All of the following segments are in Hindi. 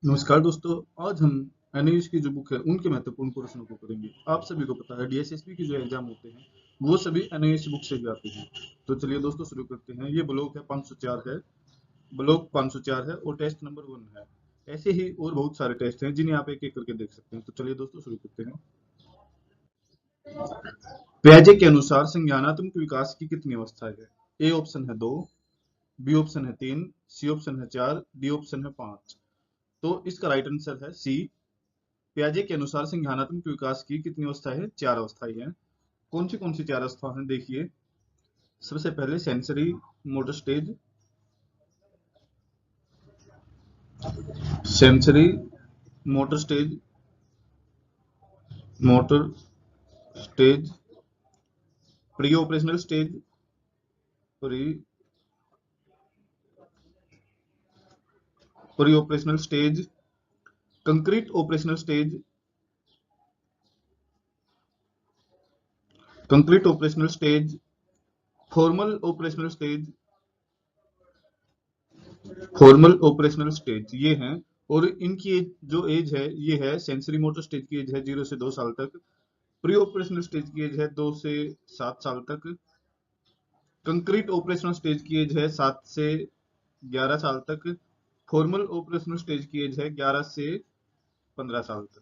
नमस्कार दोस्तों। आज हम एनआईएस की जो बुक है उनके महत्वपूर्ण प्रश्नों को करेंगे। आप सभी को पता है डीएसएसबी की जो एग्जाम होते हैं वो सभी एनआईएस बुक से ही आते हैं। तो चलिए दोस्तों शुरू करते हैं। ये ब्लॉक है 504 है, ब्लॉक 504 है और टेस्ट नंबर 1 है। ऐसे ही और बहुत सारे टेस्ट हैं जिन्हें आप एक एक करके देख सकते हैं। तो चलिए दोस्तों शुरू करते हैं। पियाजे के अनुसार संज्ञानात्मक विकास की कितनी अवस्थाएं है? ए ऑप्शन है 2, बी ऑप्शन है 3, सी ऑप्शन है 4, डी ऑप्शन है 5। तो इसका राइट आंसर है सी। पियाजे के अनुसार संज्ञानात्मक विकास की कितनी अवस्थाएं हैं? 4 अवस्थाएं हैं। कौन सी 4 अवस्थाएं हैं देखिए। सबसे पहले sensory motor stage, sensory motor stage, motor stage, pre operational stage, pre pre operational stage, concrete operational stage, concrete operational stage, formal operational stage, formal operational stage ये हैं। और इनकी जो एज है ये है, सेंसरी मोटर स्टेज की एज है 0 से 2 साल तक, प्री ऑपरेशनल स्टेज की एज है 2 से 7 साल तक, कंक्रीट ऑपरेशनल स्टेज की एज है 7 से 11 साल तक, फॉर्मल ऑपरेशनल स्टेज की एज है 11 से 15 साल तक।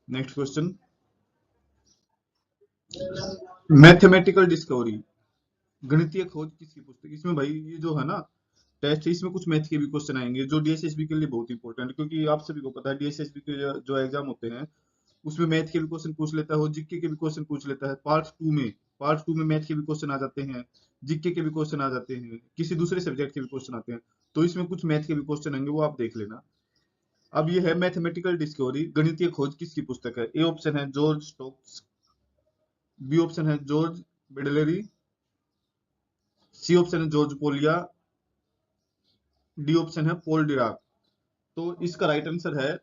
नेक्स्ट क्वेश्चन, मैथमेटिकल डिस्कवरी, गणितीय खोज किसकी पुस्तक? इसमें भाई ये जो है ना टेस्ट है, इसमें कुछ मैथ के भी क्वेश्चन आएंगे जो डीएसएसबी के लिए बहुत इंपॉर्टेंट है, क्योंकि आप सभी को पता है डीएसएसबी के जो एग्जाम होते हैं उसमें मैथ के भी क्वेश्चन पूछ लेता है और जीके के भी क्वेश्चन पूछ लेता है। पार्ट 2 में मैथ के भी क्वेश्चन आ जाते हैं, जीके के भी क्वेश्चन आ जाते हैं, किसी दूसरे सब्जेक्ट के भी क्वेश्चन आते हैं। तो इसमें कुछ मैथ के भी क्वेश्चन आएंगे, वो आप देख लेना। अब ये है मैथमेटिकल डिस्कवरी, गणितीय खोज किसकी पुस्तक है? ए ऑप्शन है जॉर्ज स्टोक्स, बी ऑप्शन है जॉर्ज बेडलेरी, सी ऑप्शन है जॉर्ज पोलिया, डी ऑप्शन है पॉल डिराक। तो इसका राइट आंसर है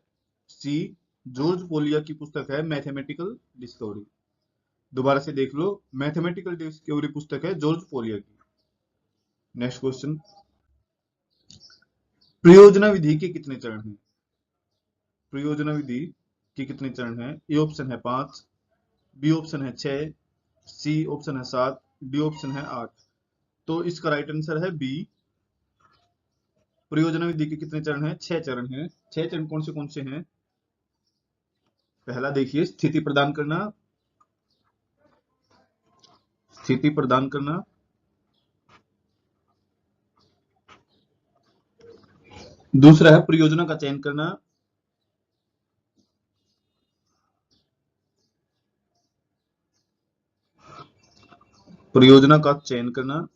सी, जॉर्ज पोलिया की पुस्तक है मैथमेटिकल डिस्कवरी। दोबारा से देख लो, मैथमेटिकल डिस्कवरी पुस्तक है जॉर्ज पोलिया की। नेक्स्ट क्वेश्चन, प्रयोजना विधि के कितने चरण हैं? प्रयोजना विधि के कितने चरण हैं? ए ऑप्शन है 5, बी ऑप्शन है 6, सी ऑप्शन है 7, डी ऑप्शन है 8। तो इसका राइट आंसर है बी। प्रयोजना विधि के कितने चरण हैं? 6 चरण हैं। 6 चरण कौन से हैं? पहला देखिए, स्थिति प्रदान करना, स्थिति प्रदान करना। दूसरा है परियोजना का चयन करना। परियोजना का चयन करना।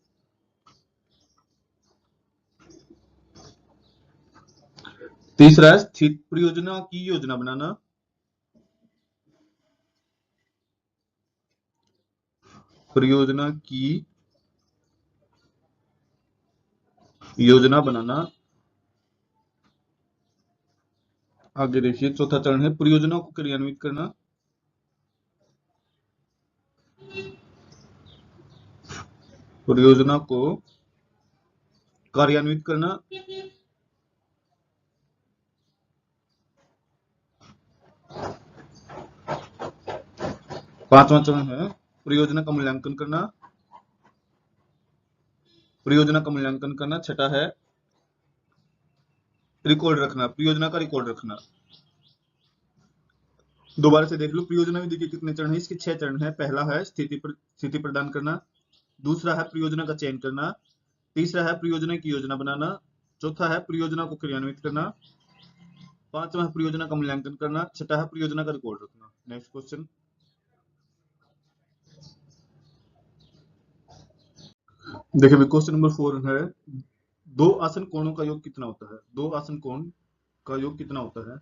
तीसरा है स्थित परियोजना की योजना बनाना। परियोजना की योजना बनाना। आगे देखिए, चौथा चरण है परियोजना को क्रियान्वित करना। परियोजना को कार्यान्वित करना। पांचवा चरण है परियोजना का मूल्यांकन करना। परियोजना का मूल्यांकन करना। छठा है रिकॉर्ड रखना, परियोजना का रिकॉर्ड रखना। दोबारा से देख लो, परियोजना विधि के कितने चरण है? इसके 6 चरण है। पहला है स्थिति प्रदान करना। दूसरा है परियोजना का चयन करना। तीसरा है परियोजना की योजना बनाना। चौथा है परियोजना को क्रियान्वित करना। पांचवा है परियोजना का मूल्यांकन करना। छठा है परियोजना का रिकॉर्ड रखना। नेक्स्ट क्वेश्चन, देखिए क्वेश्चन नंबर 4 है, दो आसन कोणों का योग कितना होता है? दो आसन कोण का योग कितना होता है?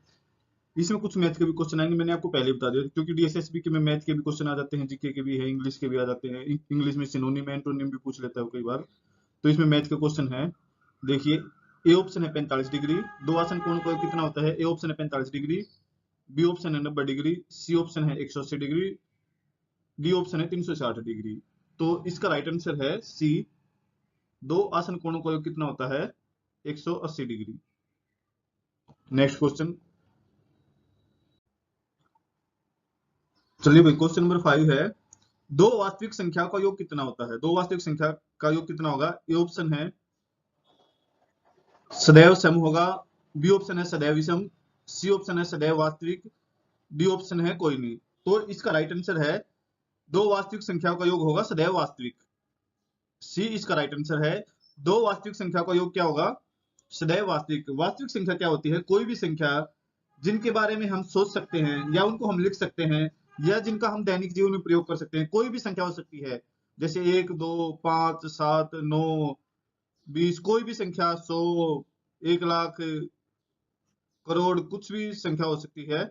इसमें कुछ मैथ के भी क्वेश्चन आएंगे, मैंने आपको पहले बता दिया, क्योंकि डीएसएसबी के में मैथ के भी क्वेश्चन आ जाते हैं, जीके के भी है, इंग्लिश के भी आ जाते हैं। इंग्लिश में सिनोनिम एंटोनिम भी पूछ लेता है कई बार। तो इसमें मैथ के क्वेश्चन है। देखिए, ए ऑप्शन है 45 डिग्री। दो आसन कोण का योग कितना होता है? ए ऑप्शन है 45 डिग्री, बी ऑप्शन है 90 डिग्री, सी ऑप्शन है 180 डिग्री, डी ऑप्शन है 360 डिग्री। तो इसका राइट आंसर है सी, दो आसन कोणों का योग कितना होता है? 180 डिग्री। नेक्स्ट क्वेश्चन, चलिए भाई क्वेश्चन नंबर 5 है, दो वास्तविक संख्या का योग कितना होता है? दो वास्तविक संख्या का योग कितना होगा? ए ऑप्शन है सदैव सम होगा, बी ऑप्शन है सदैव विषम, सी ऑप्शन है सदैव वास्तविक, डी ऑप्शन है कोई नहीं। तो इसका राइट आंसर है दो वास्तविक संख्याओं का योग होगा सदैव वास्तविक। सी इसका राइट आंसर है। दो वास्तविक संख्या का योग क्या होगा? सदैव वास्तविक। वास्तविक संख्या क्या होती है? कोई भी संख्या जिनके बारे में हम सोच सकते हैं या उनको हम लिख सकते हैं या जिनका हम दैनिक जीवन में प्रयोग कर सकते हैं। कोई भी संख्या हो सकती है, जैसे 1, 2, 5, 7, 9, 20, कोई भी संख्या, 100, 1,00,000, करोड़, कुछ भी संख्या हो सकती है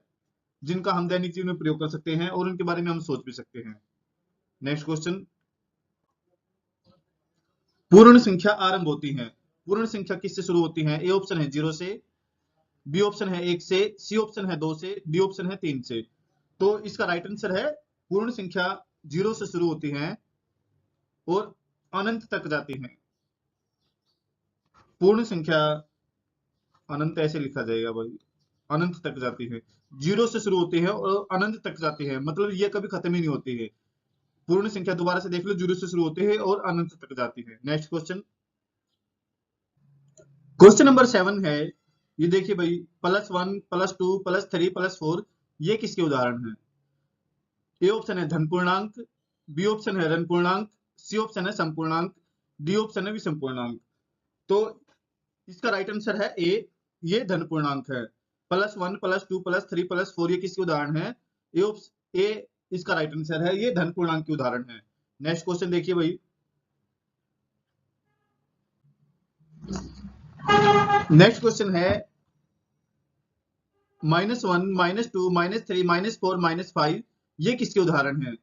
जिनका हम दैनिक जीवन में प्रयोग कर सकते हैं और उनके बारे में हम सोच भी सकते हैं। नेक्स्ट क्वेश्चन, पूर्ण संख्या आरंभ होती है। पूर्ण संख्या किससे शुरू होती है? ए ऑप्शन है 0 से, बी ऑप्शन है 1 से, सी ऑप्शन है 2 से, डी ऑप्शन है 3 से। तो इसका राइट आंसर है पूर्ण संख्या 0 से शुरू होती है और अनंत तक जाती है। पूर्ण संख्या अनंत ऐसे लिखा जाएगा भाई, अनंत तक जाती है। 0 से शुरू होती है और अनंत तक जाती है, मतलब ये कभी खत्म ही नहीं होती है। पूर्ण संख्या दोबारा से देख लो, 0 से शुरू होती है और अनंत तक जाती है। नेक्स्ट क्वेश्चन, क्वेश्चन नंबर 7 है, ये देखिए भाई, +1, +2, +3, +4, ये किसके उदाहरण है? ए ऑप्शन है धन पूर्णांक, बी ऑप्शन है ऋण पूर्णांक, सी ऑप्शन है संपूर्णांक, डी ऑप्शन है विषम पूर्णांक। तो इसका राइट आंसर है ए, ये धन पूर्णांक है। +1, +2, +3, +4 ये किसके उदाहरण है? ए इसका राइट आंसर है, ये धन पूर्णांक के उदाहरण है। नेक्स्ट क्वेश्चन देखिए भाई, नेक्स्ट क्वेश्चन है -1, -2, -3, -4, -5 ये किसके उदाहरण है?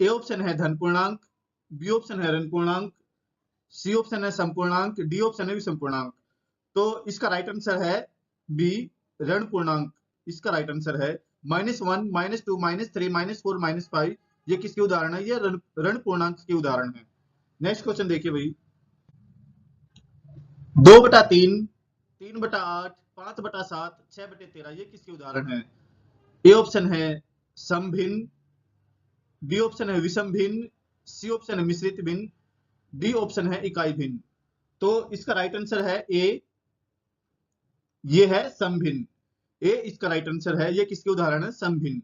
ए ऑप्शन है धन पूर्णांक, बी ऑप्शन है ऋण पूर्णांक, सी ऑप्शन है संपूर्णांक, डी ऑप्शन है विषम पूर्णांक। तो इसका राइट आंसर है बी, ऋण पूर्णांक। इसका राइट आंसर है -1, -2, -3, -4, -5 ये किसके उदाहरण है? ये ऋण पूर्णांक के उदाहरण है। नेक्स्ट क्वेश्चन देखिए भाई, 2/3, 3/8, 5/7, 6/13 ये किसके उदाहरण है? ए ऑप्शन है समभिन्न, बी ऑप्शन है विषम भिन्न, सी ऑप्शन है मिश्रित भिन्न, डी ऑप्शन है इकाई भिन्न। तो इसका राइट आंसर है ए, ये है समभिन्न। ए इसका राइट आंसर है। ये किसके उदाहरण है? समभिन्न।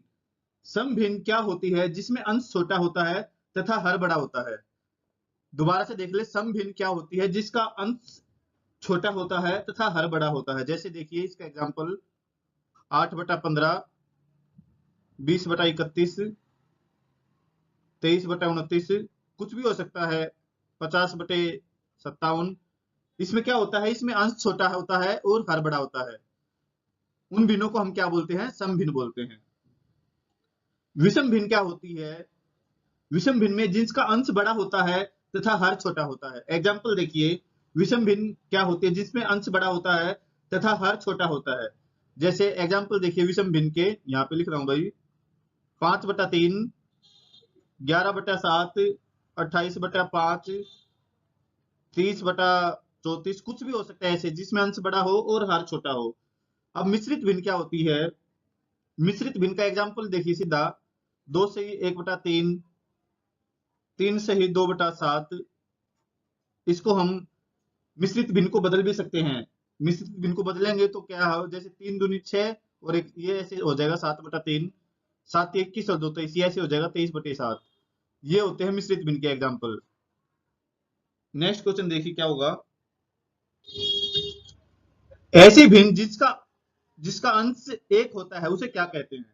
समभिन्न क्या होती है? जिसमें अंश छोटा होता है तथा हर बड़ा होता है। दोबारा से देख ले, समभिन्न क्या होती है? जिसका अंश छोटा होता है तथा हर बड़ा होता है। जैसे देखिए इसका एग्जांपल, 8/15, 20/31, 23/29, कुछ भी हो सकता है, 50/57। इसमें क्या होता है? इसमें अंश छोटा होता है और हर बड़ा होता है। उन भिन्नों को हम क्या बोलते हैं? समभिन्न बोलते हैं। विषम भिन्न क्या होती है? विषम भिन्न में जिसका अंश बड़ा होता है तथा हर छोटा होता है। एग्जाम्पल देखिए, विषम भिन्न क्या होती है? जिसमें अंश बड़ा होता है तथा हर छोटा होता है। जैसे एग्जाम्पल देखिए विषम भिन्न के, यहाँ पे लिख रहा हूं भाई, 5/3, 11/7, 28/5, 30/34, कुछ भी हो सकता है ऐसे जिसमें अंश बड़ा हो और हर छोटा हो। अब मिश्रित भिन्न क्या होती है? मिश्रित भिन्न का एग्जाम्पल देखिए सीधा, 2 से ही 1/3, 3 से ही 2/7। इसको हम मिश्रित भिन्न को बदल भी सकते हैं। मिश्रित भिन्न को बदलेंगे तो क्या हो? जैसे 3 दूनी 6 और एक ये ऐसे हो जाएगा 7/3, 7 21 और 2 23, ऐसे हो जाएगा 23/7। ये होते हैं मिश्रित भिन्न के एग्जाम्पल। नेक्स्ट क्वेश्चन देखिए क्या होगा, ऐसी भिन्न जिसका जिसका अंश 1 होता है उसे क्या कहते हैं?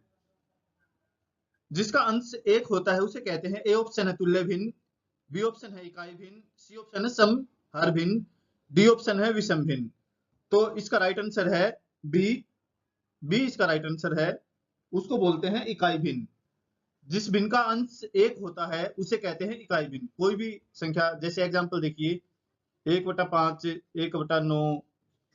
जिसका अंश 1 होता है उसे कहते हैं, ए ऑप्शन है तुल्य भिन्न, बी ऑप्शन है इकाई भिन्न, सी ऑप्शन है सम हर भिन्न, डी ऑप्शन है विषम भिन्न। तो इसका राइट आंसर है बी, बी इसका राइट आंसर है। उसको बोलते हैं इकाई भिन्न। जिस भिन्न का अंश 1 होता है उसे कहते हैं इकाई भिन्न। कोई भी संख्या, जैसे एग्जांपल देखिए 1/5, 1/9,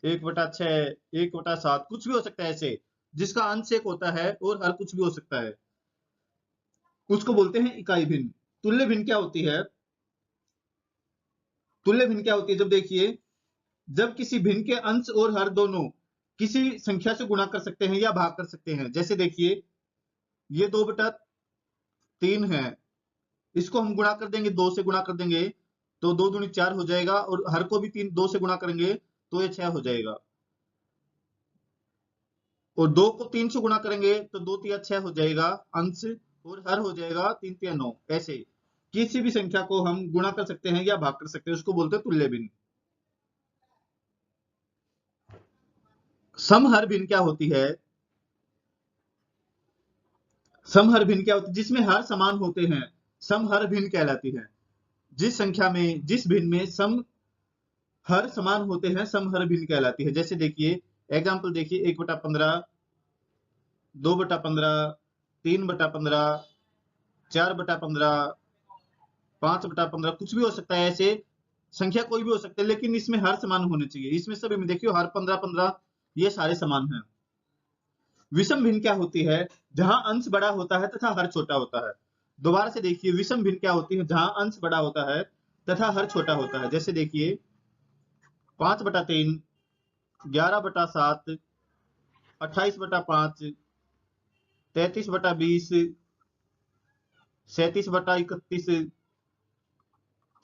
1/6, 1/7, कुछ भी हो सकता है ऐसे जिसका अंश 1 होता है और हर कुछ भी हो सकता है, उसको बोलते हैं इकाई भिन्न। तुल्य भिन्न क्या होती है? तुल्य भिन्न क्या होती है? जब देखिए, जब किसी भिन्न के अंश और हर दोनों किसी संख्या से गुणा कर सकते हैं या भाग कर सकते हैं। जैसे देखिए ये 2/3 है, इसको हम गुणा कर देंगे, 2 से गुणा कर देंगे तो 2 दूनी 4 हो जाएगा, और हर को भी 2 से गुणा करेंगे तो ये 6 हो जाएगा, और 2 को 3 से गुणा करेंगे तो 2 तिया 6 हो जाएगा अंश, और हर हो जाएगा 3 तिया 9। ऐसे किसी भी संख्या को हम गुणा कर सकते हैं या भाग कर सकते हैं, उसको बोलते हैं तुल्य भिन्न। समहर भिन्न क्या होती है? समहर भिन्न क्या होती है? जिसमें हर समान होते हैं समहर भिन्न कहलाती है। जिस संख्या में, जिस भिन्न में सम हर समान होते हैं समहर भिन्न कहलाती है। जैसे देखिए एग्जांपल देखिए 1/15, 2/15, 3/15, 4/15, 5/15, कुछ भी हो सकता है। ऐसे संख्या कोई भी हो सकता है, लेकिन इसमें हर समान होने चाहिए। इसमें सभी में देखियो हर 15-15 ये सारे समान हैं। विषम भिन्न क्या होती है? जहां अंश बड़ा होता है तथा हर छोटा होता है। दोबारा से देखिए विषम भिन्न क्या होती है? जहां अंश बड़ा होता है तथा हर छोटा होता है। जैसे देखिए 5/3, 11/7, 28/5, 33/20, 37/31,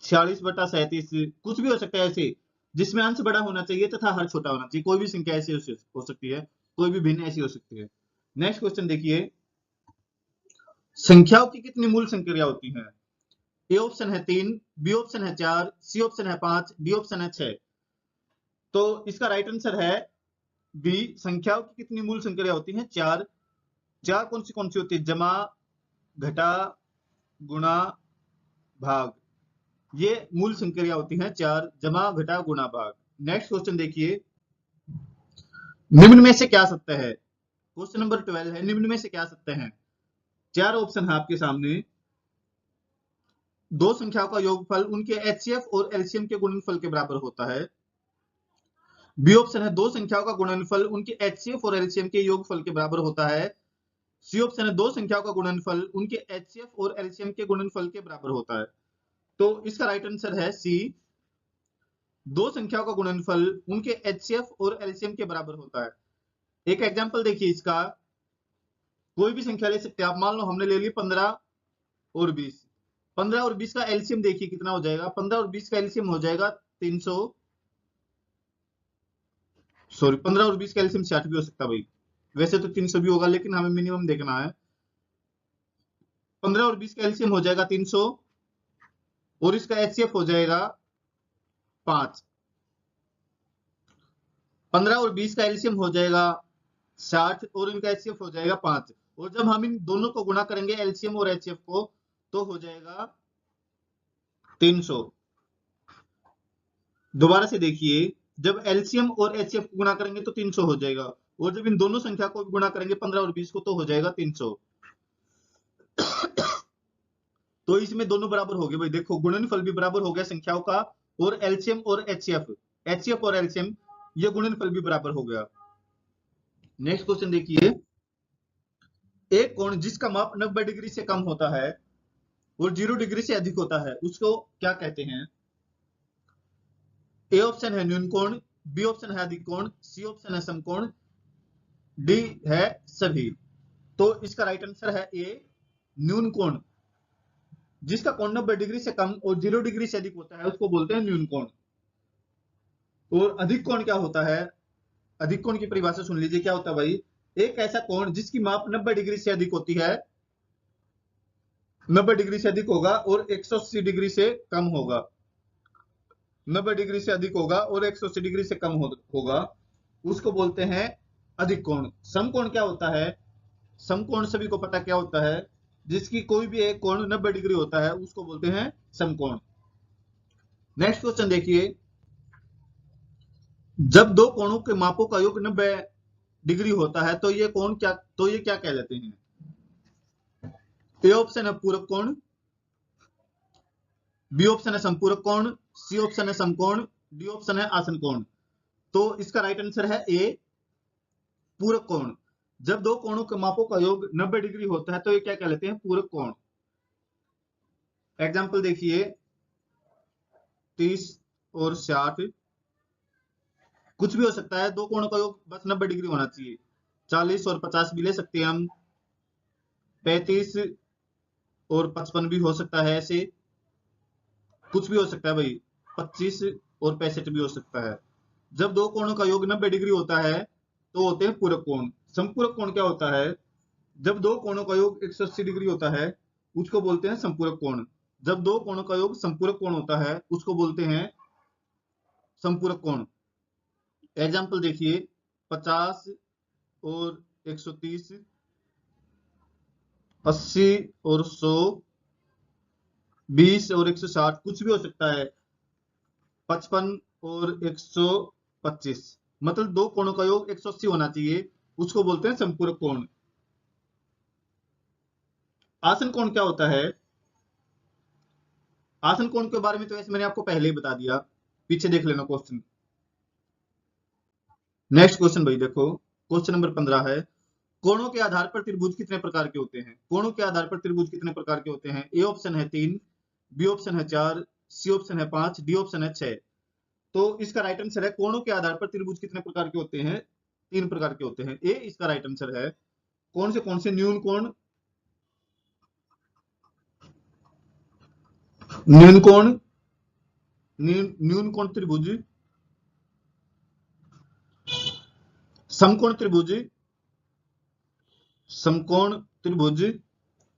46/37, कुछ भी हो सकता है ऐसे, जिसमें अंश बड़ा होना चाहिए तथा हर छोटा होना चाहिए। कोई भी संख्या ऐसी हो सकती है, कोई भी भिन्न ऐसी हो सकती है। नेक्स्ट क्वेश्चन देखिए, संख्याओं की कितनी मूल संक्रिया होती हैं? ए ऑप्शन है 3, बी ऑप्शन है 4, सी ऑप्शन है 5, डी ऑप्शन है 6। तो इसका राइट आंसर है बी, संख्याओं की कितनी मूल संक्रिया होती हैं? 4। 4 कौन सी होती है? जमा, घटा, गुणा, भाग, ये मूल संक्रिया होती हैं 4। जमा, घटा, गुणा, भाग। नेक्स्ट क्वेश्चन देखिए, निम्न में से क्या सत्य है? क्वेश्चन नंबर 12 है, निम्न में से क्या सत्य है? 4 ऑप्शन है आपके सामने। दो संख्याओं का योगफल उनके एचसीएफ और एलसीएम के गुणनफल के बराबर होता है। बी ऑप्शन है, दो संख्याओं का गुणनफल उनके एचसीएफ और एलसीएम के योगफल के बराबर होता है। सी ऑप्शन है, दो संख्याओं का गुणनफल उनके एचसीएफ और एलसीएम के गुणनफल के बराबर होता है। तो इसका राइट आंसर है सी, दो संख्याओं का गुणनफल उनके एचसीएफ और एलसीएम के बराबर होता है। एक एग्जांपल देखिए इसका, कोई भी संख्या ले सकते हैं आप। मान लो हमने ले ली 15 और 20। 15 और 20 का एलसीएम देखिए कितना हो जाएगा? 15 और 20 का एलसीएम हो जाएगा 300, सॉरी 15 और 20 का एलसीएम 60 भी हो सकता है भाई, वैसे तो 300 भी होगा, लेकिन हमें मिनिमम देखना है। 15 और 20 का एलसीएम हो जाएगा 300, और इसका एचसीएफ हो जाएगा 5। 15 और 20 का एलसीएम हो जाएगा 60, और इनका एचसीएफ हो जाएगा 5। और जब हम इन दोनों को गुणा करेंगे एलसीएम और एचसीएफ को, तो हो जाएगा 300। दोबारा से देखिए, जब एलसीएम और एचसीएफ को गुणा करेंगे तो 300 हो जाएगा, और जब इन दोनों संख्या को गुणा करेंगे 15 और 20 को, तो हो जाएगा 300। तो इसमें दोनों बराबर हो गए भाई। देखो गुणनफल भी बराबर हो गया संख्याओं का, और एलसीएम और एचसीएफ और एलसीएम ये गुणनफल भी बराबर हो गया। नेक्स्ट क्वेश्चन देखिए, एक कोण जिसका माप 90 डिग्री से कम होता है और 0 डिग्री से अधिक होता है, उसको क्या कहते हैं? ए ऑप्शन है न्यून कोण, बी ऑप्शन है अधिक कोण, सी ऑप्शन है समकोण, डी है सभी। तो इसका राइट आंसर है ए, न्यून कोण। जिसका कोण 90 डिग्री से कम और 0 डिग्री से अधिक होता है उसको बोलते हैं न्यून कोण। और अधिक कोण क्या होता है? अधिक कोण की परिभाषा सुन लीजिए, क्या होता है भाई? एक ऐसा कोण जिसकी माप 90 डिग्री से अधिक होती है, 90 डिग्री से अधिक होगा और 180 डिग्री से कम होगा। 90 डिग्री से अधिक होगा और 180 डिग्री से कम होगा, उसको बोलते हैं अधिक कोण। समकोण क्या होता है? समकोण सभी को पता क्या होता है? जिसकी कोई भी एक कोण 90 डिग्री होता है उसको बोलते हैं समकोण। नेक्स्ट क्वेश्चन देखिए, जब दो कोणों के मापों का योग 90 डिग्री होता है तो ये क्या कहलाते हैं? ए ऑप्शन है पूरक कोण, बी ऑप्शन है संपूरक कोण, सी ऑप्शन है समकोण, डी ऑप्शन है आसन कोण। तो इसका राइट आंसर है ए, पूरक कोण। जब दो कोणों के मापों का योग 90 डिग्री होता है तो ये क्या कहलाते हैं? पूरक कोण। एग्जाम्पल देखिए 30 और 60, कुछ भी हो सकता है, दो कोणों का योग बस 90 डिग्री होना चाहिए। 40 और 50 भी ले सकते हैं हम, 35 और 55 भी हो सकता है, ऐसे कुछ भी हो सकता है भाई, 25 और 65 भी हो सकता है। जब दो कोणों का योग 90 डिग्री होता है तो होते हैं पूरक कोण। संपूरक कोण क्या होता है? जब दो कोणों का योग 180 डिग्री होता है उसको बोलते हैं संपूरक कोण। जब दो कोणों का योग संपूरक कोण होता है उसको बोलते हैं संपूरक कोण। एग्जाम्पल देखिए, 50 और 130, 80 और 100, 20 और 160, कुछ भी हो सकता है, 55 और 125। मतलब दो कोणों का योग 180 होना चाहिए, उसको बोलते हैं संपूरक कोण। आसन कोण क्या होता है? आसन कोण के बारे में तो वैसे मैंने आपको पहले ही बता दिया, पीछे देख लेना क्वेश्चन। नेक्स्ट क्वेश्चन भाई देखो, क्वेश्चन नंबर 15 है, कोणों के आधार पर त्रिभुज कितने प्रकार के होते हैं? कोणों के आधार पर त्रिभुज कितने प्रकार के होते हैं? ए ऑप्शन है 3, बी ऑप्शन है 4, सी ऑप्शन है 5, डी ऑप्शन है 6। तो इसका राइट आंसर है, कोणों के आधार पर त्रिभुज कितने प्रकार के होते हैं? 3 प्रकार के होते हैं। ए इसका राइट आंसर है। कौन से न्यून कोण? न्यून कोण, न्यून कोण त्रिभुज, समकोण त्रिभुज, समकोण त्रिभुज,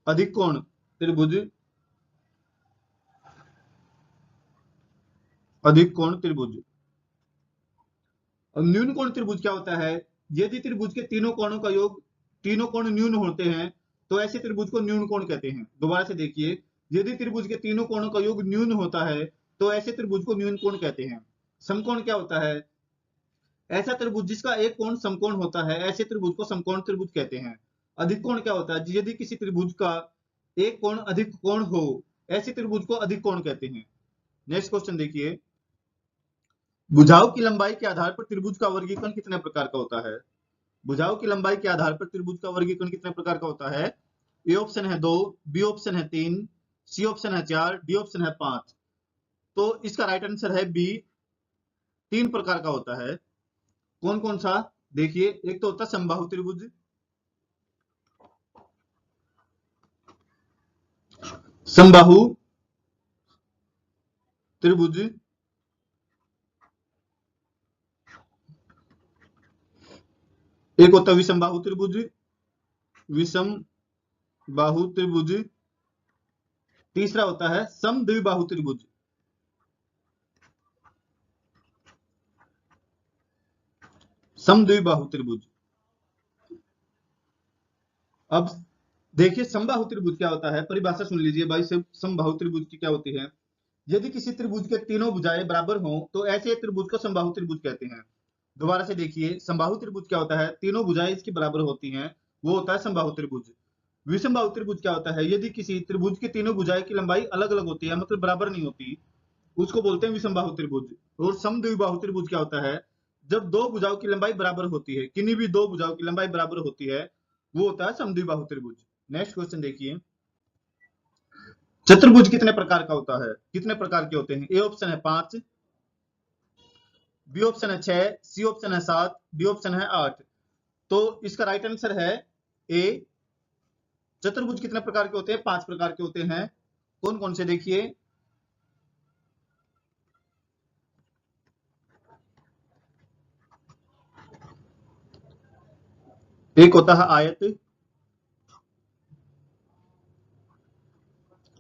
अधिक कोण त्रिभुज, अधिक कोण त्रिभुज। और न्यून कोण त्रिभुज क्या होता है? यदि त्रिभुज के तीनों कोणों का योग, तीनों कोण न्यून होते हैं तो ऐसे त्रिभुज को न्यून कोण कहते हैं। दोबारा से देखिए, यदि त्रिभुज के तीनों कोणों का योग न्यून होता है तो ऐसे त्रिभुज को न्यून कोण कहते हैं। समकोण क्या होता है? ऐसा त्रिभुज जिसका एक कोण समकोण होता है, ऐसे त्रिभुज को समकोण त्रिभुज कहते हैं। अधिक कोण क्या होता है? यदि किसी त्रिभुज का एक कोण अधिक कोण हो, ऐसे त्रिभुज को अधिक कोण कहते हैं। नेक्स्ट क्वेश्चन देखिए, भुजाओं की लंबाई के आधार पर त्रिभुज का वर्गीकरण कितने प्रकार का होता है? भुजाओं की लंबाई के आधार पर त्रिभुज का वर्गीकरण कितने प्रकार का होता है? ए ऑप्शन है 2, बी ऑप्शन है 3, सी ऑप्शन है 4, डी ऑप्शन है 5। तो इसका राइट आंसर है बी, 3 प्रकार का होता है। कौन कौन सा? देखिए, एक तो होता है समबाहु त्रिभुज, समबाहु त्रिभुज, एक होता है विषमबाहु त्रिभुज, विषम बाहु त्रिभुज, तीसरा होता है समद्विबाहु त्रिभुज। समद्विबाहु त्रिभुज। अब देखिए, समबाहु त्रिभुज क्या होता है, परिभाषा सुन लीजिए भाई। समबाहु त्रिभुज की क्या होती है? यदि किसी त्रिभुज के तीनों भुजाएं बराबर हों तो ऐसे त्रिभुज को समबाहु त्रिभुज कहते हैं। दोबारा से देखिए, समबाहु त्रिभुज क्या होता है? तीनों भुजाएं इसकी बराबर होती हैं, वो होता है समबाहु त्रिभुज। विषमबाहु त्रिभुज क्या होता है? यदि किसी त्रिभुज की तीनों भुजाएं की लंबाई अलग अलग होती है, मतलब बराबर नहीं होती, उसको बोलते हैं विषमबाहु त्रिभुज। और समद्विबाहु त्रिभुज क्या होता है? जब दो भुजाओं की लंबाई बराबर होती है, किन्हीं भी दो भुजाओं की लंबाई बराबर होती है, वो होता है समद्विबाहु त्रिभुज। नेक्स्ट क्वेश्चन देखिए, चतुर्भुज कितने प्रकार का होता है? कितने प्रकार के होते हैं? ए ऑप्शन है 5, बी ऑप्शन है 6, सी ऑप्शन है 7, डी ऑप्शन है 8। तो इसका राइट आंसर है ए। चतुर्भुज कितने प्रकार के होते हैं? 5 प्रकार के होते हैं। कौन कौन से? देखिए, एक होता है आयत,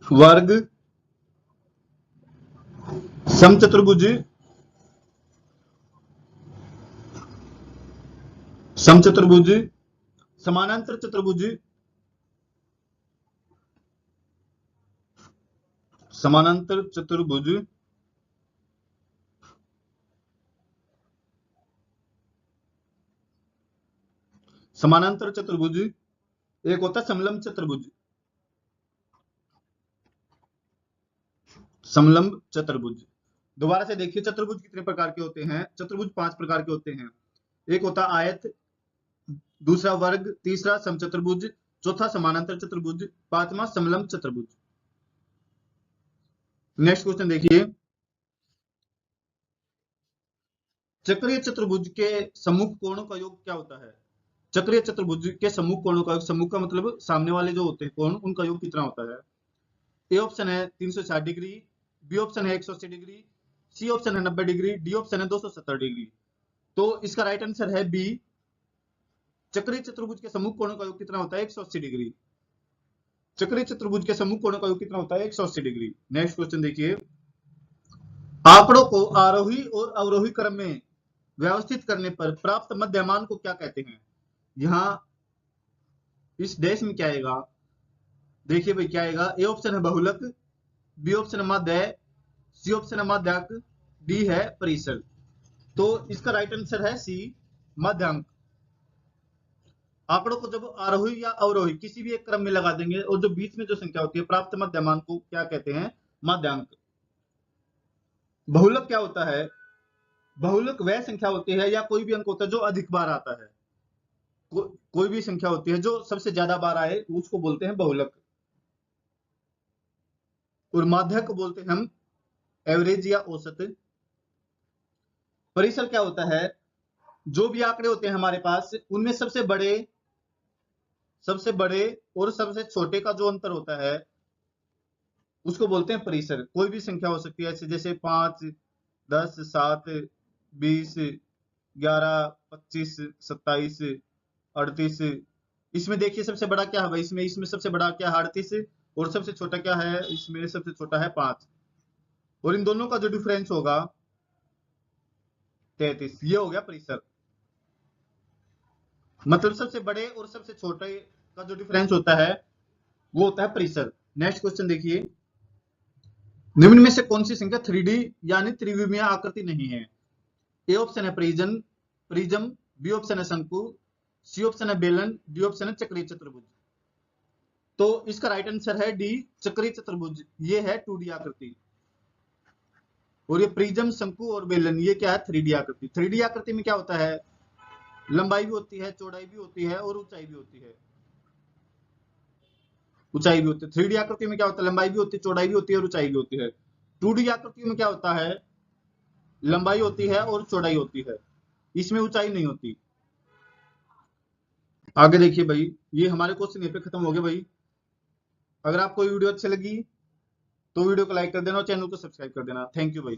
वर्ग, समचतुर्भुज, समचतुर्भुज, समानांतर चतुर्भुज, समानांतर चतुर्भुज, समानांतर चतुर्भुज, एक होता है समलंब चतुर्भुज, समलंब चतुर्भुज। दोबारा से देखिए, चतुर्भुज कितने प्रकार के होते हैं? चतुर्भुज 5 प्रकार के होते हैं। एक होता है आयत, दूसरा वर्ग, तीसरा समचतुर्भुज, चौथा समानांतर चतुर्भुज, पांचवा समलंब चतुर्भुज। नेक्स्ट क्वेश्चन देखिए, चक्रीय चतुर्भुज के सम्मुख कोणों का योग क्या होता है? चक्रीय चतुर्भुज के सम्मुख कोणों का योग, सम्मुख का मतलब सामने वाले जो होते हैं कोण, उनका योग कितना होता है? ए ऑप्शन है 360 डिग्री, बी ऑप्शन है 180 डिग्री, सी ऑप्शन है 90 डिग्री, डी ऑप्शन है 270 डिग्री। तो इसका राइट आंसर है बी। चक्रीय चतुर्भुज के सम्मुख कोणों का योग कितना होता है? 180 डिग्री। चक्रीय चतुर्भुज के सम्मुख कोणों का योग कितना होता है? 180 डिग्री। नेक्स्ट क्वेश्चन देखिए, आंकड़ों को आरोही और अवरोही क्रम में व्यवस्थित करने पर प्राप्त मध्यमान को क्या कहते हैं? यहाँ इस देश में क्या आएगा? देखिए भाई क्या आएगा। ए ऑप्शन है बहुलक, बी ऑप्शन है माध्य, सी ऑप्शन है माध्याक, डी है परिसर। तो इसका राइट आंसर है सी, माध्यांक। आंकड़ों को जब आरोही या अवरोही किसी भी एक क्रम में लगा देंगे और जो बीच में जो संख्या होती है प्राप्त मध्यमान को क्या कहते हैं? माध्यांक। बहुलक क्या होता है? बहुलक वह संख्या होती है या कोई भी अंक होता है जो अधिक बार आता है। कोई भी संख्या होती है जो सबसे ज्यादा बार आए उसको बोलते हैं बहुलक। और माध्यक को बोलते हैं हम एवरेज या औसत। परिसर क्या होता है? जो भी आंकड़े होते हैं हमारे पास उनमें सबसे बड़े और सबसे छोटे का जो अंतर होता है उसको बोलते हैं परिसर। कोई भी संख्या हो सकती है जैसे 5, 10, 7, 20, 11, 25, 27, 38। इसमें देखिए सबसे बड़ा क्या है भाई? इसमें सबसे बड़ा क्या है? 38। और सबसे छोटा क्या है? इसमें सबसे छोटा है 5। और इन दोनों का जो डिफरेंस होगा 33। ये हो गया परिसर। मतलब सबसे बड़े और सबसे छोटे का जो डिफरेंस होता है वो होता है परिसर। नेक्स्ट क्वेश्चन देखिए, निम्न में से कौन सी संख्या 3D यानी त्रिविमीय आकृति नहीं है? ए ऑप्शन है प्रिज्म, बी ऑप्शन है शंकु, सी ऑप्शन है बेलन, डी ऑप्शन है चक्रीय चतुर्भुज। तो इसका राइट आंसर है डी, चक्रीय चतुर्भुज। ये है 2D आकृति। और ये प्रिज्म, शंकु और बेलन ये क्या है? 3D आकृति। 3D आकृति में क्या होता है? लंबाई भी होती है, चौड़ाई भी होती है और ऊंचाई भी होती है। ऊंचाई भी होती है। 3D आकृति में क्या होता है? लंबाई भी होती है, चौड़ाई भी होती है और ऊंचाई भी होती है। 2D आकृति में क्या होता है? लंबाई होती है और चौड़ाई होती है, इसमें ऊंचाई नहीं होती। आगे देखिए भाई, ये हमारे क्वेश्चन यहीं पे खत्म हो गए भाई। अगर आपको वीडियो अच्छी लगी तो वीडियो को लाइक कर देना और चैनल को सब्सक्राइब कर देना। थैंक यू भाई।